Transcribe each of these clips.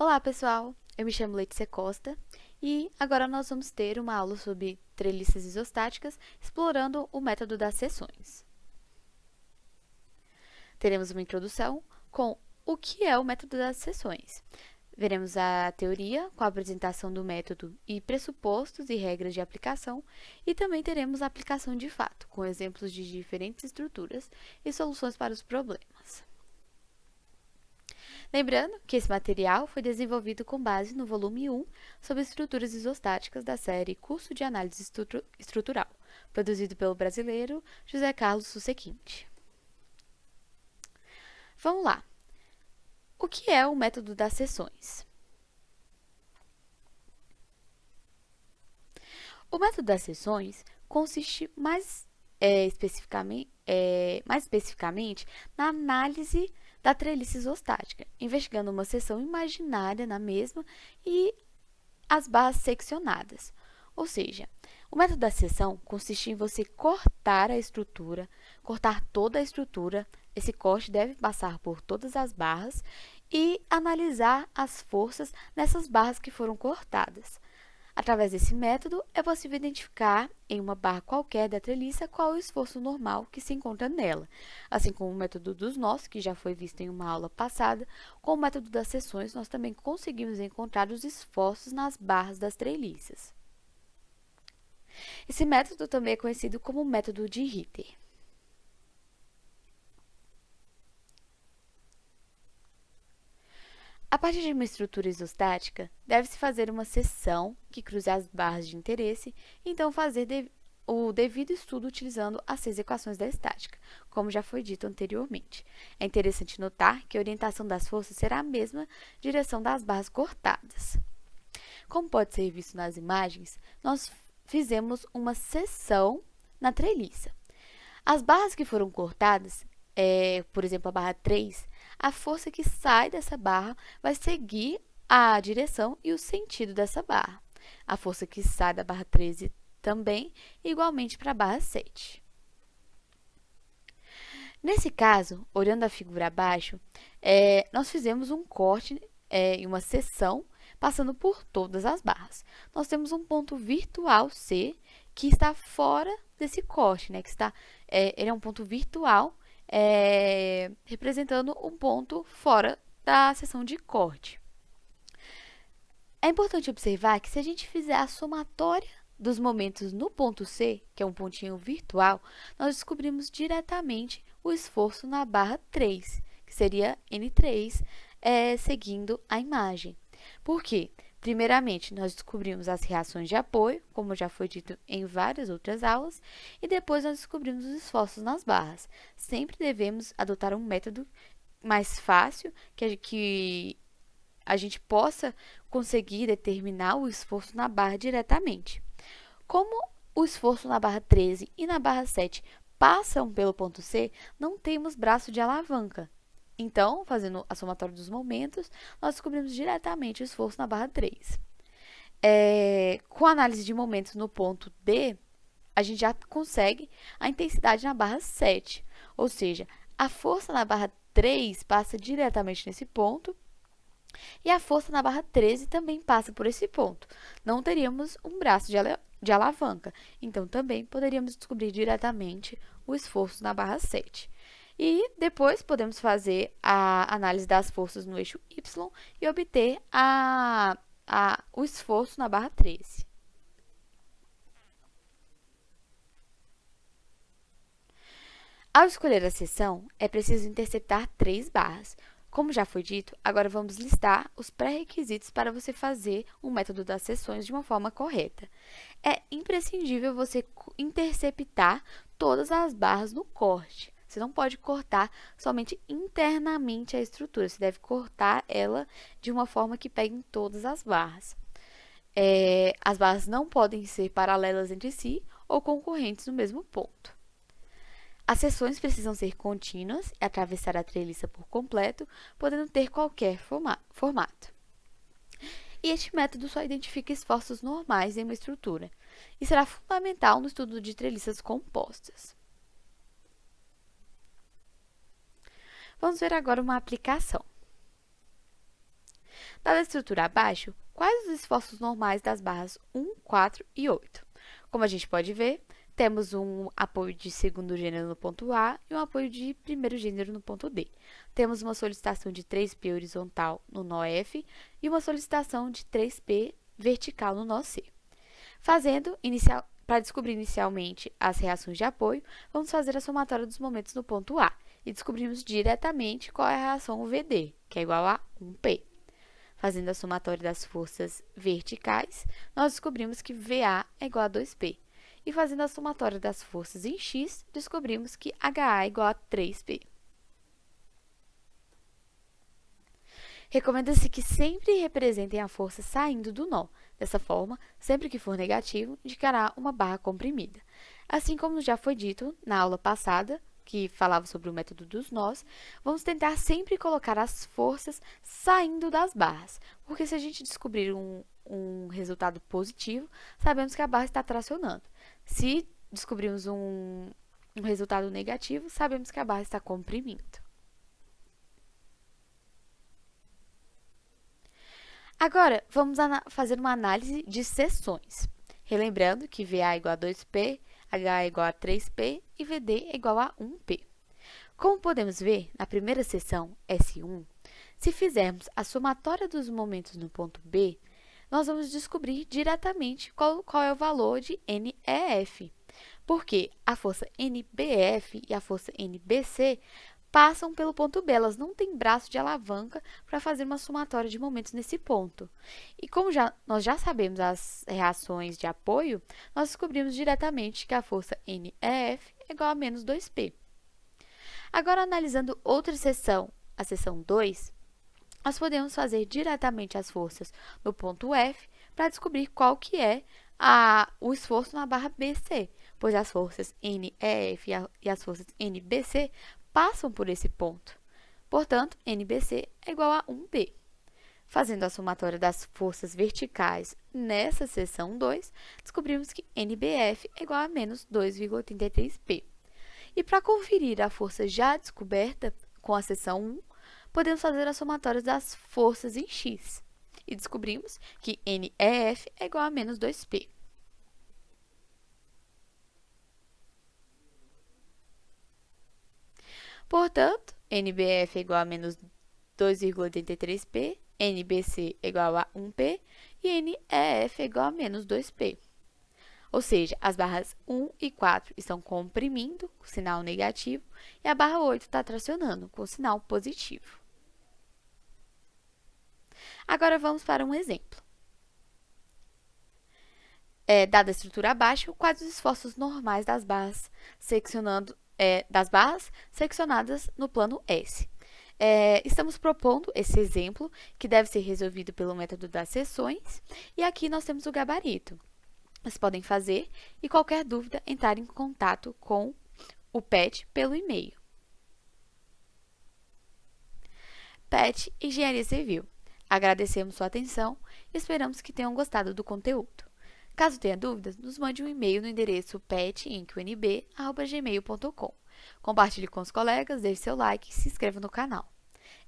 Olá, pessoal! Eu me chamo Letícia Costa e agora nós vamos ter uma aula sobre treliças isostáticas, explorando o método das seções. Teremos uma introdução com o que é o método das seções. Veremos a teoria, com a apresentação do método e pressupostos e regras de aplicação, e também teremos a aplicação de fato, com exemplos de diferentes estruturas e soluções para os problemas. Lembrando que esse material foi desenvolvido com base no volume 1 sobre estruturas isostáticas da série Curso de Análise Estrutural, produzido pelo brasileiro José Carlos Susequinte. Vamos lá! O que é o método das seções? O método das seções consiste mais especificamente na análise da treliça isostática, investigando uma seção imaginária na mesma e as barras seccionadas. Ou seja, o método da seção consiste em você cortar a estrutura, cortar toda a estrutura, esse corte deve passar por todas as barras e analisar as forças nessas barras que foram cortadas. Através desse método, é possível identificar em uma barra qualquer da treliça qual é o esforço normal que se encontra nela, assim como o método dos nós, que já foi visto em uma aula passada. Com o método das seções, nós também conseguimos encontrar os esforços nas barras das treliças. Esse método também é conhecido como método de Ritter. A partir de uma estrutura isostática, deve-se fazer uma seção que cruze as barras de interesse, e então fazer o devido estudo utilizando as 6 equações da estática, como já foi dito anteriormente. É interessante notar que a orientação das forças será a mesma direção das barras cortadas. Como pode ser visto nas imagens, nós fizemos uma seção na treliça. As barras que foram cortadas, por exemplo, a barra 3, a força que sai dessa barra vai seguir a direção e o sentido dessa barra. A força que sai da barra 13 também, igualmente para a barra 7. Nesse caso, olhando a figura abaixo, nós fizemos um corte em uma seção, passando por todas as barras. Nós temos um ponto virtual C, que está fora desse corte, né? Ele é um ponto virtual, representando um ponto fora da seção de corte. É importante observar que se a gente fizer a somatória dos momentos no ponto C, que é um pontinho virtual, nós descobrimos diretamente o esforço na barra 3, que seria N3, seguindo a imagem. Por quê? Primeiramente, nós descobrimos as reações de apoio, como já foi dito em várias outras aulas, e depois nós descobrimos os esforços nas barras. Sempre devemos adotar um método mais fácil, que a gente possa conseguir determinar o esforço na barra diretamente. Como o esforço na barra 13 e na barra 7 passam pelo ponto C, não temos braço de alavanca. Então, fazendo a somatória dos momentos, nós descobrimos diretamente o esforço na barra 3. Com a análise de momentos no ponto D, a gente já consegue a intensidade na barra 7. Ou seja, a força na barra 3 passa diretamente nesse ponto e a força na barra 13 também passa por esse ponto. Não teríamos um braço de alavanca, então também poderíamos descobrir diretamente o esforço na barra 7. E depois podemos fazer a análise das forças no eixo Y e obter o esforço na barra 13. Ao escolher a seção, é preciso interceptar 3 barras. Como já foi dito, agora vamos listar os pré-requisitos para você fazer o método das seções de uma forma correta. É imprescindível você interceptar todas as barras no corte. Você não pode cortar somente internamente a estrutura, você deve cortar ela de uma forma que pegue em todas as barras. As barras não podem ser paralelas entre si ou concorrentes no mesmo ponto. As seções precisam ser contínuas e atravessar a treliça por completo, podendo ter qualquer formato. E este método só identifica esforços normais em uma estrutura e será fundamental no estudo de treliças compostas. Vamos ver agora uma aplicação. Dada a estrutura abaixo, quais os esforços normais das barras 1, 4 e 8? Como a gente pode ver, temos um apoio de segundo gênero no ponto A e um apoio de primeiro gênero no ponto D. Temos uma solicitação de 3P horizontal no nó F e uma solicitação de 3P vertical no nó C. Para descobrir inicialmente as reações de apoio, vamos fazer a somatória dos momentos no ponto A e descobrimos diretamente qual é a reação VD, que é igual a 1P. Fazendo a somatória das forças verticais, nós descobrimos que VA é igual a 2P. E fazendo a somatória das forças em X, descobrimos que HA é igual a 3P. Recomenda-se que sempre representem a força saindo do nó. Dessa forma, sempre que for negativo, indicará uma barra comprimida. Assim como já foi dito na aula passada, que falava sobre o método dos nós, vamos tentar sempre colocar as forças saindo das barras, porque se a gente descobrir um resultado positivo, sabemos que a barra está tracionando. Se descobrirmos um resultado negativo, sabemos que a barra está comprimindo. Agora, vamos fazer uma análise de seções. Relembrando que VA é igual a 2P, HA é igual a 3P e VD é igual a 1P. Como podemos ver, na primeira seção, S1, se fizermos a somatória dos momentos no ponto B, nós vamos descobrir diretamente qual é o valor de NEF, porque a força NBF e a força NBC passam pelo ponto B, elas não têm braço de alavanca para fazer uma somatória de momentos nesse ponto. E como nós já sabemos as reações de apoio, nós descobrimos diretamente que a força NEF é igual a menos 2P. Agora, analisando outra seção, a seção 2, nós podemos fazer diretamente as forças no ponto F para descobrir qual que é o esforço na barra BC, pois as forças NEF e as forças NBC passam por esse ponto. Portanto, NBC é igual a 1P. Fazendo a somatória das forças verticais nessa seção 2, descobrimos que NBF é igual a menos 2,83P. E para conferir a força já descoberta com a seção 1, podemos fazer a somatória das forças em X. E descobrimos que NEF é igual a menos 2P. Portanto, NBF é igual a menos 2,83P, NBC é igual a 1P e NEF é igual a menos 2P. Ou seja, as barras 1 e 4 estão comprimindo, com sinal negativo, e a barra 8 está tracionando, com sinal positivo. Agora, vamos para um exemplo. Dada a estrutura abaixo, quais os esforços normais das barras seccionadas no plano S? Estamos propondo esse exemplo, que deve ser resolvido pelo método das seções, e aqui nós temos o gabarito. Vocês podem fazer e, qualquer dúvida, entrar em contato com o PET pelo e-mail. PET Engenharia Civil. Agradecemos sua atenção e esperamos que tenham gostado do conteúdo. Caso tenha dúvidas, nos mande um e-mail no endereço petinqnb@gmail.com. Compartilhe com os colegas, deixe seu like e se inscreva no canal.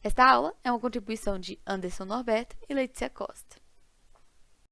Esta aula é uma contribuição de Anderson Norberto e Letícia Costa.